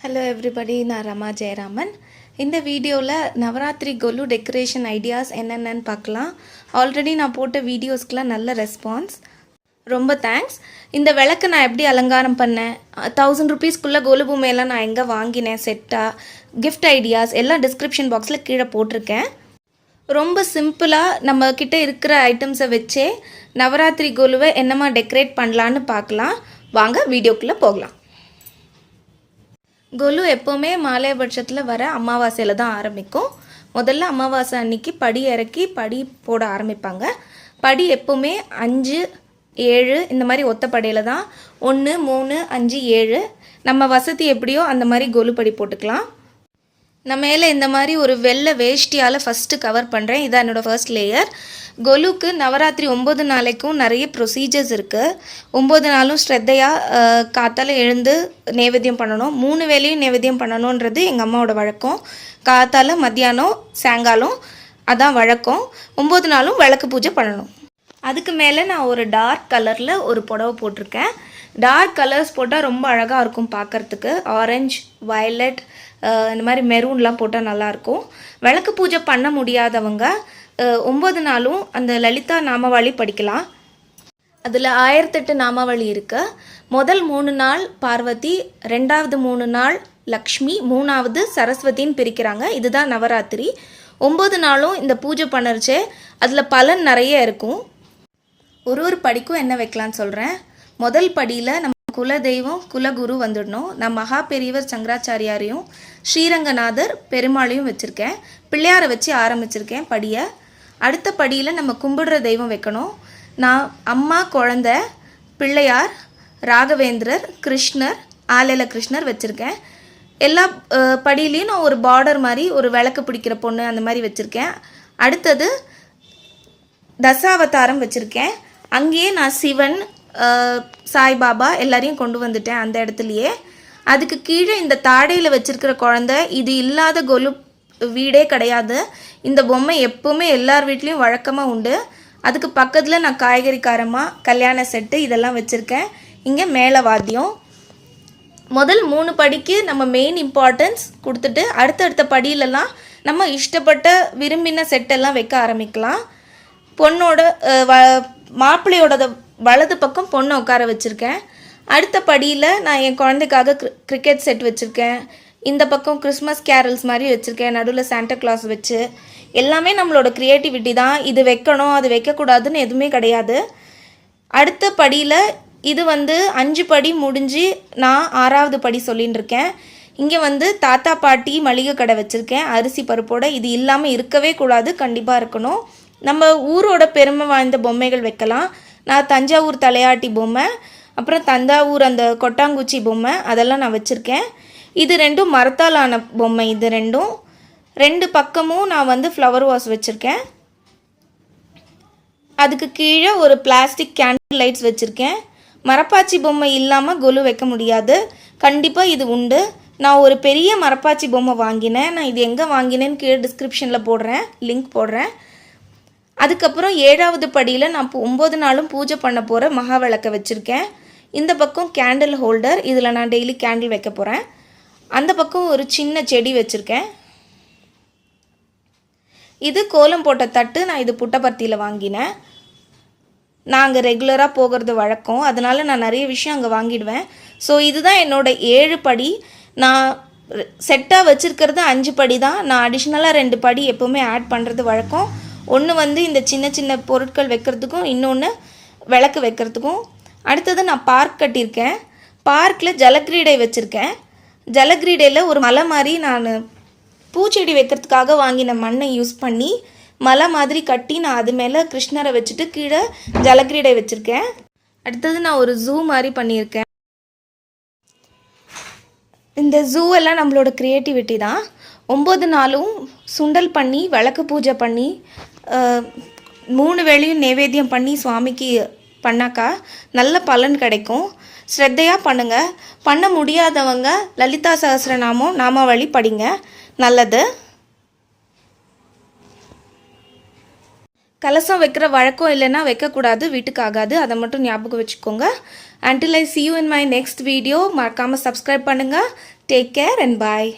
Hello everybody, நான் ரமா ஜெயராமன். இந்த வீடியோவில் நவராத்திரி கொலு டெக்கரேஷன் ஐடியாஸ் என்னென்னு பார்க்கலாம். ஆல்ரெடி நான் போட்ட வீடியோஸ்க்கெலாம் நல்ல ரெஸ்பான்ஸ், ரொம்ப தேங்க்ஸ். இந்த விளக்கு நான் எப்படி அலங்காரம் பண்ணேன், 1000 rupeesக்குள்ளே கொலு பொம்மையெல்லாம் நான் எங்கே வாங்கினேன், செட்டாக கிஃப்ட் ஐடியாஸ் எல்லாம் டிஸ்கிரிப்ஷன் பாக்ஸில் கீழே போட்டிருக்கேன். ரொம்ப சிம்பிளாக நம்ம கிட்ட இருக்கிற ஐட்டம்ஸை வச்சே நவராத்திரி கொலுவை என்னமா டெக்கரேட் பண்ணலான்னு பார்க்கலாம். வாங்க வீடியோக்குள்ளே போகலாம். கொலு எப்போவுமே மாலையபட்சத்தில் வர அமாவாசையில் தான் ஆரம்பிக்கும். முதல்ல அமாவாசை அன்னைக்கு படி இறக்கி படி போட ஆரம்பிப்பாங்க. படி எப்போவுமே 5, 7 இந்த மாதிரி ஒத்த படையில் தான், 1, 3, 5, 7 நம்ம வசதி எப்படியோ அந்த மாதிரி கொலு படி போட்டுக்கலாம். நான் மேலே இந்த மாதிரி ஒரு வெள்ளை வேஷ்டியால் ஃபஸ்ட்டு கவர் பண்ணுறேன். இதான் என்னோடய ஃபர்ஸ்ட் லேயர். கொலுக்கு நவராத்திரி 9 நாளைக்கும் நிறைய ப்ரொசீஜர்ஸ் இருக்குது. 9 நாளும் ஸ்ரத்தையாக காத்தால் எழுந்து நைவேத்தியம் பண்ணணும். 3 வேளையும் நைவேத்தியம் பண்ணணுன்றது எங்கள் அம்மாவோட வழக்கம். காத்தால், மத்தியானம், சாயங்காலம் அதான் வழக்கம். 9 நாளும் விளக்கு பூஜை பண்ணணும். அதுக்கு மேலே நான் ஒரு டார்க் கலரில் ஒரு புடவை போட்டிருக்கேன். டார்க் கலர்ஸ் போட்டால் ரொம்ப அழகாக இருக்கும் பார்க்குறதுக்கு. ஆரஞ்சு, வயலட், இந்த மாதிரி மெரூன்லாம் போட்டால் நல்லாயிருக்கும். விளக்கு பூஜை பண்ண முடியாதவங்க 9 நாளும் அந்த லலிதா நாமாவளி படிக்கலாம். அதில் 1008 நாமாவளி இருக்குது. முதல் 3 நாள் பார்வதி, 2வது 3 நாள் லக்ஷ்மி, 3வது சரஸ்வதின்னு பிரிக்கிறாங்க. இதுதான் நவராத்திரி. 9 நாளும் இந்த பூஜை பண்ணுறச்சே அதில் பலன் நிறைய இருக்கும். ஒரு படிக்கும் என்ன வைக்கலான்னு சொல்கிறேன். முதல் படியில் நம்ம குலதெய்வம், குலகுரு வந்துடணும். நான் மகா பெரியவர் சங்கராச்சாரியாரையும் ஸ்ரீரங்கநாதர் பெருமாளையும் வச்சுருக்கேன். பிள்ளையாரை வச்சு ஆரம்பிச்சிருக்கேன் படியை. அடுத்த படியில் நம்ம கும்பிடுற தெய்வம் வைக்கணும். நான் அம்மா, குழந்தை, பிள்ளையார், ராகவேந்திரர், கிருஷ்ணர், ஆலையில கிருஷ்ணர் வச்சுருக்கேன். எல்லா படியிலையும் நான் ஒரு பார்டர் மாதிரி ஒரு விளக்கு பிடிக்கிற பொண்ணு அந்த மாதிரி வச்சுருக்கேன். அடுத்தது தசாவதாரம் வச்சுருக்கேன். அங்கேயே நான் சிவன், சாய்பாபா எல்லாரையும் கொண்டு வந்துட்டேன் அந்த இடத்துலையே. அதுக்கு கீழே இந்த தாடையில் வச்சுருக்கிற குழந்தை, இது இல்லாத கொலு வீடே கிடையாது. இந்த பொம்மை எப்போவுமே எல்லார் வீட்லேயும் வழக்கமாக உண்டு. அதுக்கு பக்கத்தில் நான் காய்கறி காரமாக, கல்யாண செட்டு இதெல்லாம் வச்சுருக்கேன். இங்கே மேலே வாத்தியம். முதல் 3 படிக்கு நம்ம மெயின் இம்பார்ட்டன்ஸ் கொடுத்துட்டு அடுத்தடுத்த படியிலலாம் நம்ம இஷ்டப்பட்ட விரும்பின செட்டெல்லாம் வைக்க ஆரம்பிக்கலாம். பொண்ணோட மாப்பிள்ளையோட வலது பக்கம் பொண்ணை உட்கார வச்சுருக்கேன். அடுத்த படியில் நான் என் குழந்தைக்காக கிரிக்கெட் செட் வச்சுருக்கேன். இந்த பக்கம் கிறிஸ்மஸ் கேரல்ஸ் மாதிரி வச்சுருக்கேன். நடுவில் சாண்டா கிளாஸ் வச்சு. எல்லாமே நம்மளோட க்ரியேட்டிவிட்டி தான். இது வைக்கணும் அது வைக்கக்கூடாதுன்னு எதுவுமே கிடையாது. அடுத்த படியில் இது 5 படி முடிஞ்சு நான் 6வது படி சொல்லின்னு இருக்கேன். இங்கே தாத்தா பாட்டி மளிகை கடை வச்சுருக்கேன் அரிசி பருப்போட. இது இல்லாமல் இருக்கவே கூடாது, கண்டிப்பாக இருக்கணும். நம்ம ஊரோட பெருமை வாய்ந்த பொம்மைகள் வைக்கலாம். நான் தஞ்சாவூர் தலையாட்டி பொம்மை, அப்புறம் தஞ்சாவூர் அந்த கொட்டாங்குச்சி பொம்மை அதெல்லாம் நான் வச்சுருக்கேன். இது 2ம் மரத்தால் ஆன பொம்மை. இது 2 பக்கமும் நான் ஃப்ளவர் வாஸ் வச்சுருக்கேன். அதுக்கு கீழே ஒரு பிளாஸ்டிக் கேண்டில் லைட்ஸ் வச்சுருக்கேன். மரப்பாச்சி பொம்மை இல்லாமல் கொலு வைக்க முடியாது, கண்டிப்பாக இது உண்டு. நான் ஒரு பெரிய மரப்பாச்சி பொம்மை வாங்கினேன். நான் இது எங்கே வாங்கினேன்னு கீழே டிஸ்கிரிப்ஷனில் போடுறேன், லிங்க் போடுறேன். அதுக்கப்புறம் 7வது படியில் நான் 9 நாளும் பூஜை பண்ண போகிற மகா விளக்கை வச்சுருக்கேன். இந்த பக்கம் கேண்டில் ஹோல்டர், இதில் நான் டெய்லி கேண்டில் வைக்க போகிறேன். அந்த பக்கம் ஒரு சின்ன செடி வச்சுருக்கேன். இது கோலம் போட்ட தட்டு. நான் இது புட்டபர்த்தியில் வாங்கினேன். நான் அங்கே ரெகுலராக போகிறது வழக்கம், அதனால் நான் நிறைய விஷயம் அங்கே வாங்கிடுவேன். ஸோ இதுதான் என்னோடய 7 படி. நான் செட்டாக வச்சுருக்கிறது 5 படி தான். நான் அடிஷ்னலாக 2 படி எப்போவுமே ஆட் பண்ணுறது வழக்கம். ஒன்று இந்த சின்ன சின்ன பொருட்கள் வைக்கிறதுக்கும், இன்னொன்று விளக்கு வைக்கிறதுக்கும். அடுத்தது நான் பார்க் கட்டியிருக்கேன். பார்க்கில் ஜலக்கிரீடை வச்சுருக்கேன். ஜலக்கிரீடையில் ஒரு மலை மாதிரி நான் பூச்செடி வைக்கிறதுக்காக வாங்கின மண்ணை யூஸ் பண்ணி மலை மாதிரி கட்டி நான் அது மேலே கிருஷ்ணரை வச்சுட்டு கீழே ஜலக்கிரீடை வச்சுருக்கேன். அடுத்தது நான் ஒரு ஜூ மாதிரி பண்ணியிருக்கேன். இந்த ஜூ எல்லாம் நம்மளோட க்ரியேட்டிவிட்டி தான். 9 நாளும் சுண்டல் பண்ணி விளக்கு பூஜை பண்ணி 3 வேளையும் நைவேத்தியம் பண்ணி சுவாமிக்கு பண்ணாக்கா நல்ல பலன் கிடைக்கும். ஸ்ரத்தையாக பண்ணுங்கள். பண்ண முடியாதவங்க லலிதா சஹஸ்ரநாமம் நாமாவளி படிங்க, நல்லது. கலசம் வைக்கிற வழக்கம் இல்லைன்னா வைக்கக்கூடாது, வீட்டுக்கு ஆகாது, அதை மட்டும் ஞாபகம் வச்சுக்கோங்க. Until I see you in my next video, மறக்காமல் சப்ஸ்கிரைப் பண்ணுங்கள். Take care and bye.